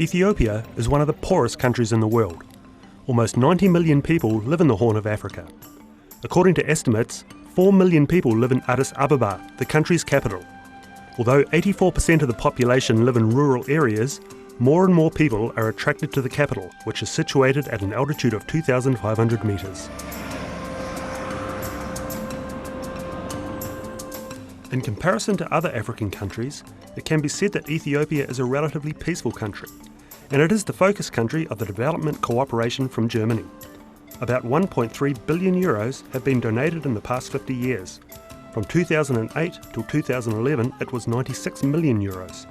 Ethiopia is one of the poorest countries in the world. Almost 90 million people live in the Horn of Africa. According to estimates, 4 million people live in Addis Ababa, the country's capital. Although 84% of the population live in rural areas, more and more people are attracted to the capital, which is situated at an altitude of 2,500 metres. In comparison to other African countries, it can be said that Ethiopia is a relatively peaceful country, and it is the focus country of the development cooperation from Germany. About 1.3 billion euros have been donated in the past 50 years. From 2008 till 2011, it was 96 million euros.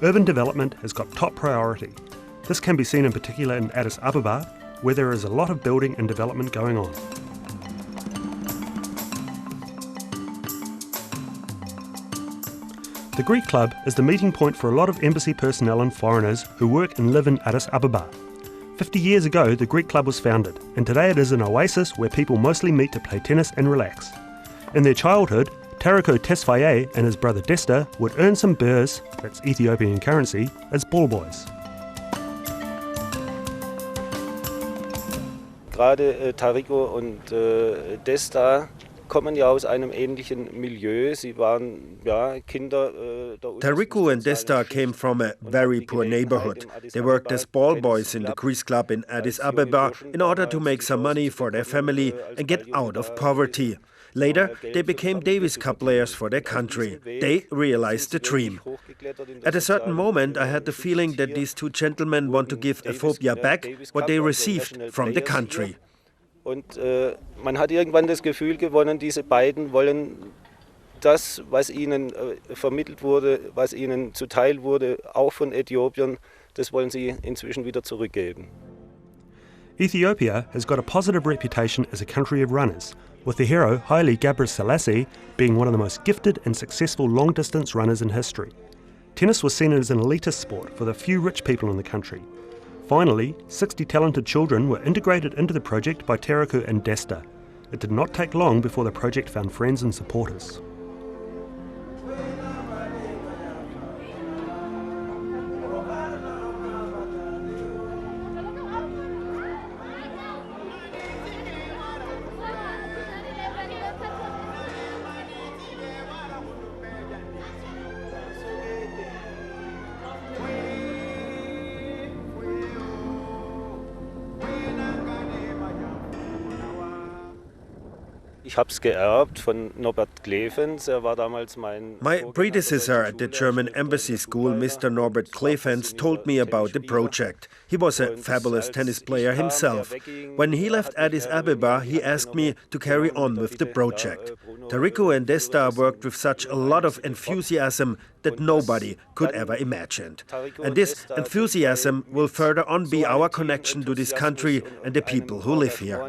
Urban development has got top priority. This can be seen in particular in Addis Ababa, where there is a lot of building and development going on. The Greek Club is the meeting point for a lot of embassy personnel and foreigners who work and live in Addis Ababa. 50 years ago, the Greek Club was founded, and today it is an oasis where people mostly meet to play tennis and relax. In their childhood, Tariko Tesfaye and his brother Desta would earn some birrs, that's Ethiopian currency, as ball boys. Gerade Tariko und Desta kommen ja aus einem ähnlichen Milieu. Sie waren Kinder der Tariko and Desta came from a very poor neighborhood. They worked as ball boys in the Greece Club in Addis Ababa in order to make some money for their family and get out of poverty. Later, they became Davis Cup players for their country. They realized the dream. At a certain moment, I had the feeling that these two gentlemen want to give Ethiopia back what they received from the country. Und man hat irgendwann das Gefühl gewonnen, diese beiden wollen das, was ihnen vermittelt wurde, was ihnen zuteil wurde, auch von Äthiopien, das wollen sie inzwischen wieder zurückgeben. Ethiopia has got a positive reputation as a country of runners, with the hero Haile Gebrselassie being one of the most gifted and successful long-distance runners in history. Tennis was seen as an elitist sport for the few rich people in the country. Finally, 60 talented children were integrated into the project by Tariko and Desta. It did not take long before the project found friends and supporters. Ich habe es geerbt von Norbert Klefens, war damals mein... My predecessor at the German embassy school, Mr. Norbert Klefens, told me about the project. He was a fabulous tennis player himself. When he left Addis Ababa, he asked me to carry on with the project. Tariko and Desta worked with such a lot of enthusiasm that nobody could ever imagine. And this enthusiasm will further on be our connection to this country and the people who live here.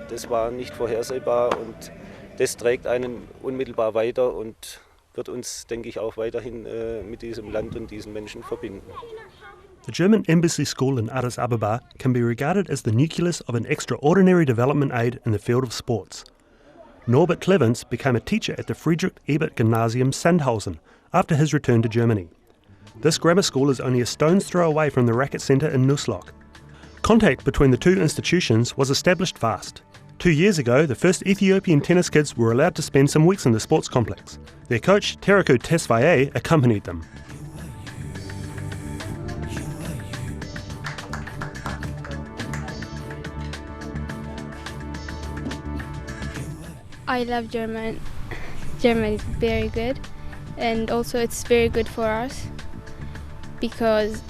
Das war nicht vorhersehbar und das trägt einen unmittelbar weiter und wird uns, denke ich, auch weiterhin mit diesem Land und diesen Menschen verbinden. The German embassy school in Addis Ababa can be regarded as the nucleus of an extraordinary development aid in the field of sports. Norbert Klefens became a teacher at the Friedrich Ebert Gymnasium Sandhausen after his return to Germany. This grammar school is only a stone's throw away from the Racket Centre in Nußloch. Contact between the two institutions was established fast. 2 years ago, the first Ethiopian tennis kids were allowed to spend some weeks in the sports complex. Their coach, Tariko Tesfaye, accompanied them. I love German. German is very good, and also it's very good for us because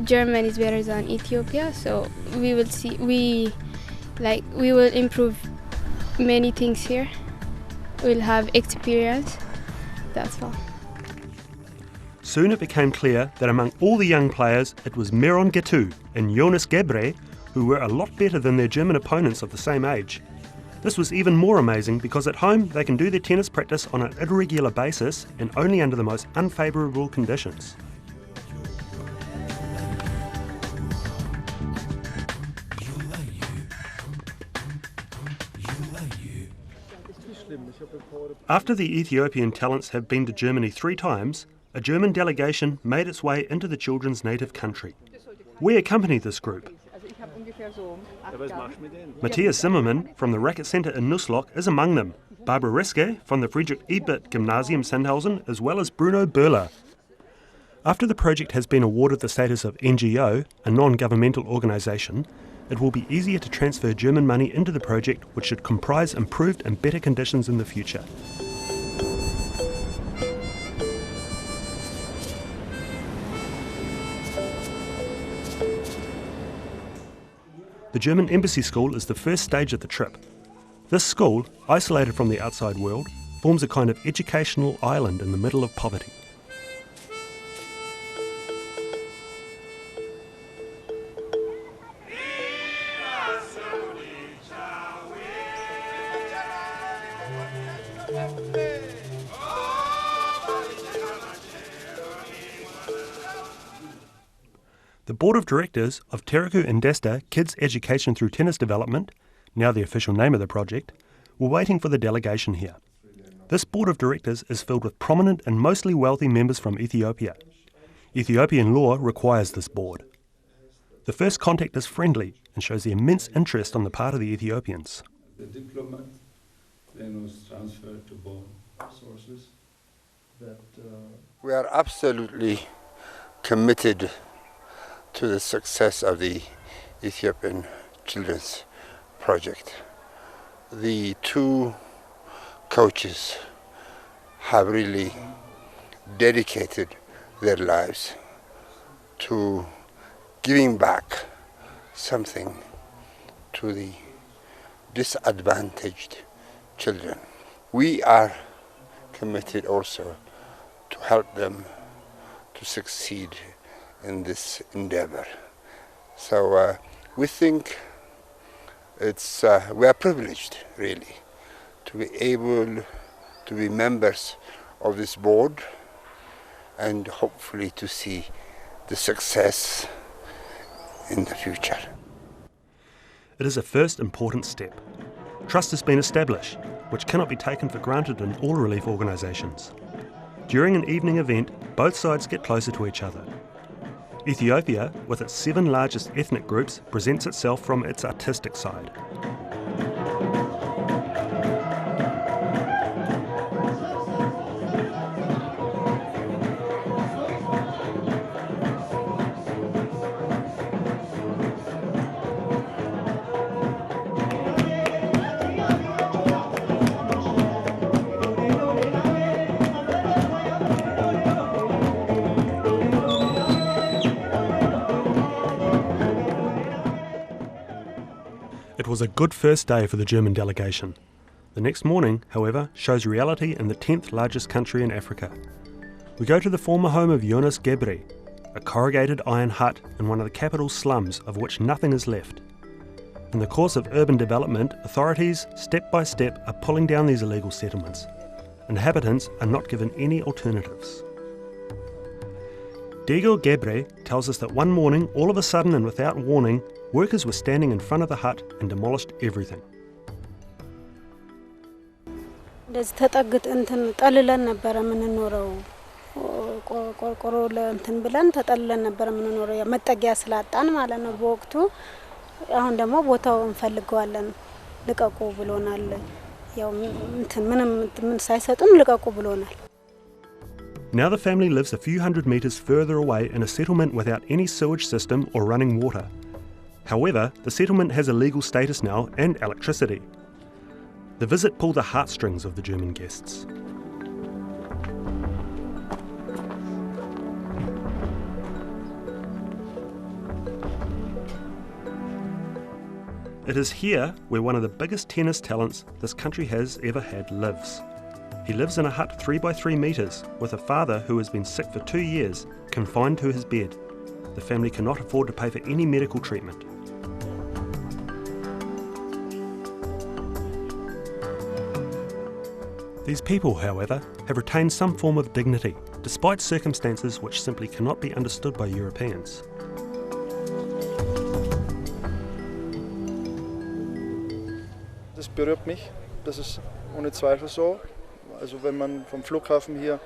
German is better than Ethiopia, so we will improve many things here. We'll have experience. That's all. Soon it became clear that among all the young players, it was Meron Getu and Jonas Gebre who were a lot better than their German opponents of the same age. This was even more amazing because at home they can do their tennis practice on an irregular basis and only under the most unfavourable conditions. After the Ethiopian talents have been to Germany 3 times, a German delegation made its way into the children's native country. We accompanied this group. Matthias Zimmermann from the Racket Centre in Nußloch is among them. Barbara Reske from the Friedrich Ebert Gymnasium Sandhausen, as well as Bruno Böhler. After the project has been awarded the status of NGO, a non-governmental organisation, it will be easier to transfer German money into the project, which should comprise improved and better conditions in the future. The German Embassy School is the first stage of the trip. This school, isolated from the outside world, forms a kind of educational island in the middle of poverty. The Board of Directors of Tereku Indesta Kids Education Through Tennis Development, now the official name of the project, were waiting for the delegation here. This Board of Directors is filled with prominent and mostly wealthy members from Ethiopia. Ethiopian law requires this board. The first contact is friendly and shows the immense interest on the part of the Ethiopians. The diplomat then was transferred to board sources. We are absolutely committed to the success of the Ethiopian Children's Project. The two coaches have really dedicated their lives to giving back something to the disadvantaged children. We are committed also to help them to succeed in this endeavor. So we think we are privileged, really, to be able to be members of this board and hopefully to see the success in the future. It is a first important step. Trust has been established, which cannot be taken for granted in all relief organisations. During an evening event, both sides get closer to each other. Ethiopia, with its 7 largest ethnic groups, presents itself from its artistic side. It was a good first day for the German delegation. The next morning, however, shows reality in the 10th largest country in Africa. We go to the former home of Jonas Gebre, a corrugated iron hut in one of the capital's slums of which nothing is left. In the course of urban development, authorities, step by step, are pulling down these illegal settlements. Inhabitants are not given any alternatives. Dego Gebre tells us that one morning, all of a sudden and without warning, workers were standing in front of the hut and demolished everything. እንደዚህ ተጠግጥ እንትን ጠልለን ነበር የምንኖረው ቆርቆሮ ለእንትን ብለን ተጠልለን ነበር የምንኖረው መጠጊያ ስላጣን ማለት ነው በወቅቱ አሁን ደግሞ ቦታው እንፈልገዋለን ልቀቁ ብሎናል ያው እንትን ምንም ሳይሰጡን ልቀቁ ብሎናል. Now the family lives a few hundred metres further away in a settlement without any sewage system or running water. However, the settlement has a legal status now and electricity. The visit pulled the heartstrings of the German guests. It is here where one of the biggest tennis talents this country has ever had lives. He lives in a hut 3 by 3 metres with a father who has been sick for 2 years, confined to his bed. The family cannot afford to pay for any medical treatment. These people, however, have retained some form of dignity, despite circumstances which simply cannot be understood by Europeans. Das berührt mich, das ist ohne Zweifel so. Also wenn man vom Flughafen hier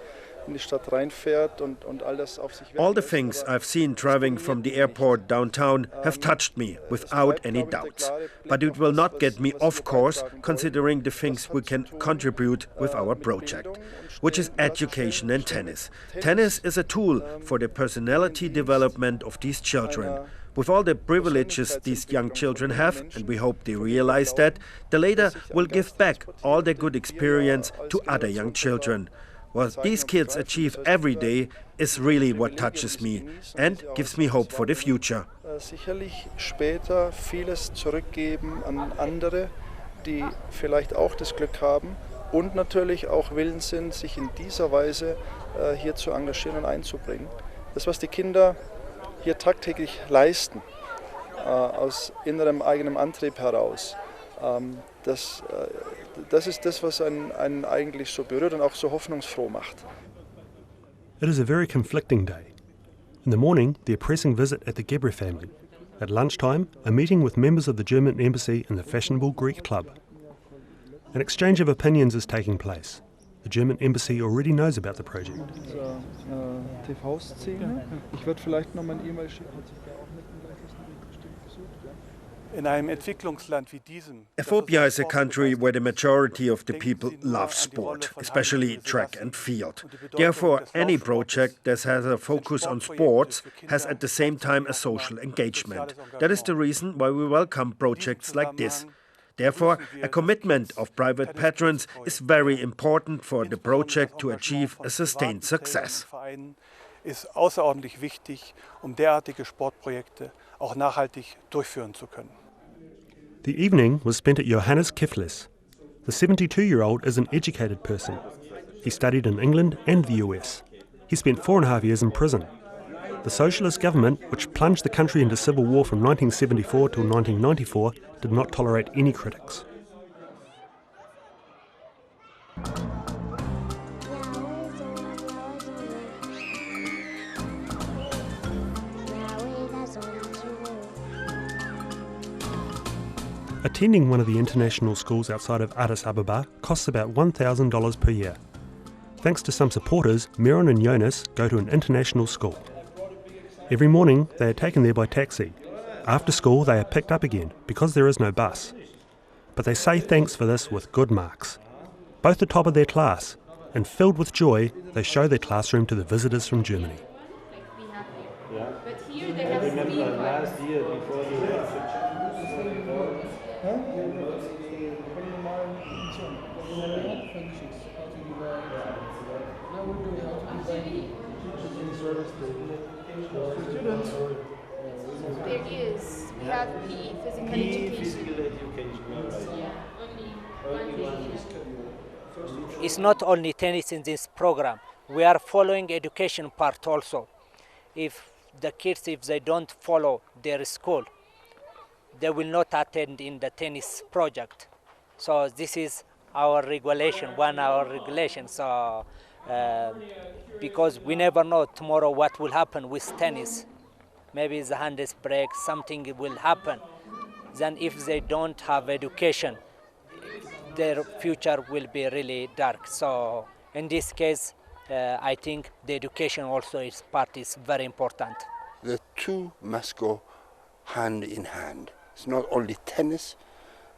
All the things I've seen driving from the airport downtown have touched me without any doubts. But it will not get me off course, considering the things we can contribute with our project, which is education and tennis. Tennis is a tool for the personality development of these children. With all the privileges these young children have, and we hope they realize that, the later will give back all their good experience to other young children. What these kids achieve every day is really what touches me and gives me hope for the future. Sicherlich später vieles zurückgeben an andere, die vielleicht auch das Glück haben und natürlich auch willens sind, sich in dieser Weise hier zu engagieren und einzubringen. Das, was die Kinder hier tagtäglich leisten, aus innerem eigenem Antrieb heraus, das ist das, was einen eigentlich so berührt und auch so hoffnungsfroh macht. It is a very conflicting day. In the morning, the oppressing visit at the Gebre family. At lunchtime, a meeting with members of the German embassy in the fashionable Greek club. An exchange of opinions is taking place. The German embassy already knows about the project. TV-Szene. Ich werde vielleicht noch mal eine E-Mail schicken. Ethiopia is a country where the majority of the people love sport, especially track and field. Therefore, any project that has a focus on sports has at the same time a social engagement. That is the reason why we welcome projects like this. Therefore, a commitment of private patrons is very important for the project to achieve a sustained success. Ist außerordentlich wichtig, derartige Sportprojekte auch nachhaltig durchführen zu können. The evening was spent at Johannes Kiflis. The 72-year-old is an educated person. He studied in England and the US. He spent 4.5 years in prison. The socialist government, which plunged the country into civil war from 1974 till 1994, did not tolerate any critics. Attending one of the international schools outside of Addis Ababa costs about $1,000 per year. Thanks to some supporters, Miron and Jonas go to an international school. Every morning they are taken there by taxi. After school they are picked up again because there is no bus. But they say thanks for this with good marks. Both the top of their class, and filled with joy, they show their classroom to the visitors from Germany. But here they have remember last year before you left. There is. We have PE, physical education. It's not only tennis in this program. We are following education part also. If the kids, if they don't follow their school, they will not attend in the tennis project. So this is our regulation, 1 hour regulation. So because we never know tomorrow what will happen with tennis. Maybe the hands break, something will happen. Then if they don't have education, their future will be really dark. So in this case, I think the education also is very important. The two must go hand in hand. It's not only tennis,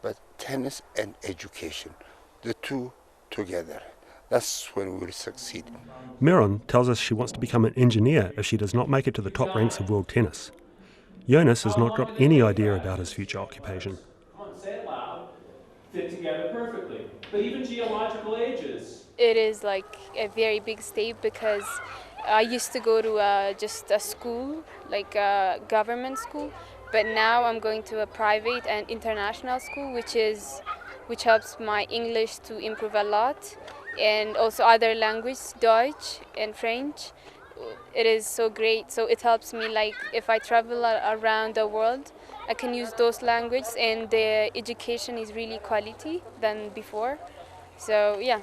but tennis and education. The two together. That's when we will succeed. Miron tells us she wants to become an engineer if she does not make it to the top ranks of world tennis. Jonas has not got any idea about his future occupation. Come on, say it loud. Fit together perfectly. But even geological ages. It is like a very big step because I used to go to just a school, like a government school, but now I'm going to a private and international school, which helps my English to improve a lot, and also other language, Deutsch and French. It is so great. So it helps me, like if I travel around the world, I can use those languages, and the education is really quality than before. So yeah,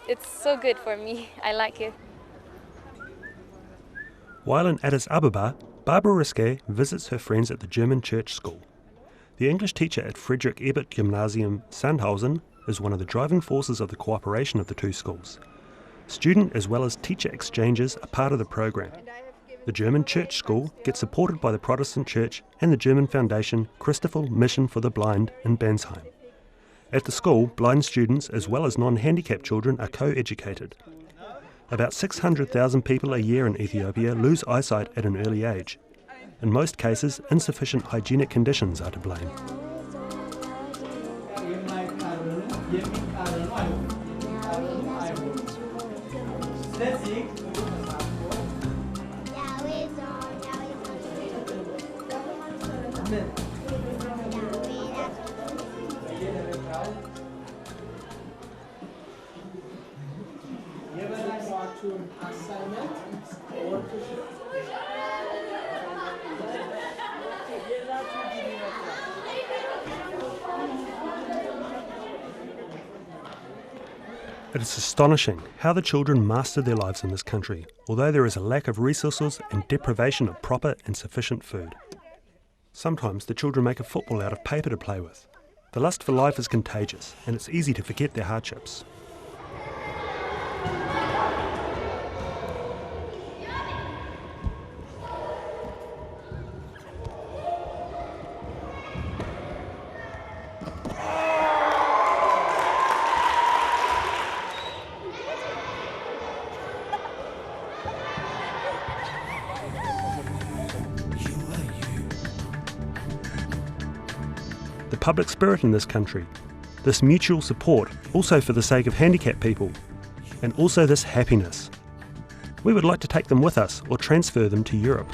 it's so good for me. I like it. While in Addis Ababa, Barbara Riske visits her friends at the German church school. The English teacher at Friedrich Ebert Gymnasium Sandhausen is one of the driving forces of the cooperation of the two schools. Student as well as teacher exchanges are part of the program. The German church school gets supported by the Protestant Church and the German foundation Christoffel Mission for the Blind in Bansheim. At the school, blind students as well as non-handicapped children are co-educated. About 600,000 people a year in Ethiopia lose eyesight at an early age. In most cases, insufficient hygienic conditions are to blame. It is astonishing how the children master their lives in this country, although there is a lack of resources and deprivation of proper and sufficient food. Sometimes the children make a football out of paper to play with. The lust for life is contagious, and it's easy to forget their hardships. The public spirit in this country, this mutual support, also for the sake of handicapped people, and also this happiness. We would like to take them with us or transfer them to Europe.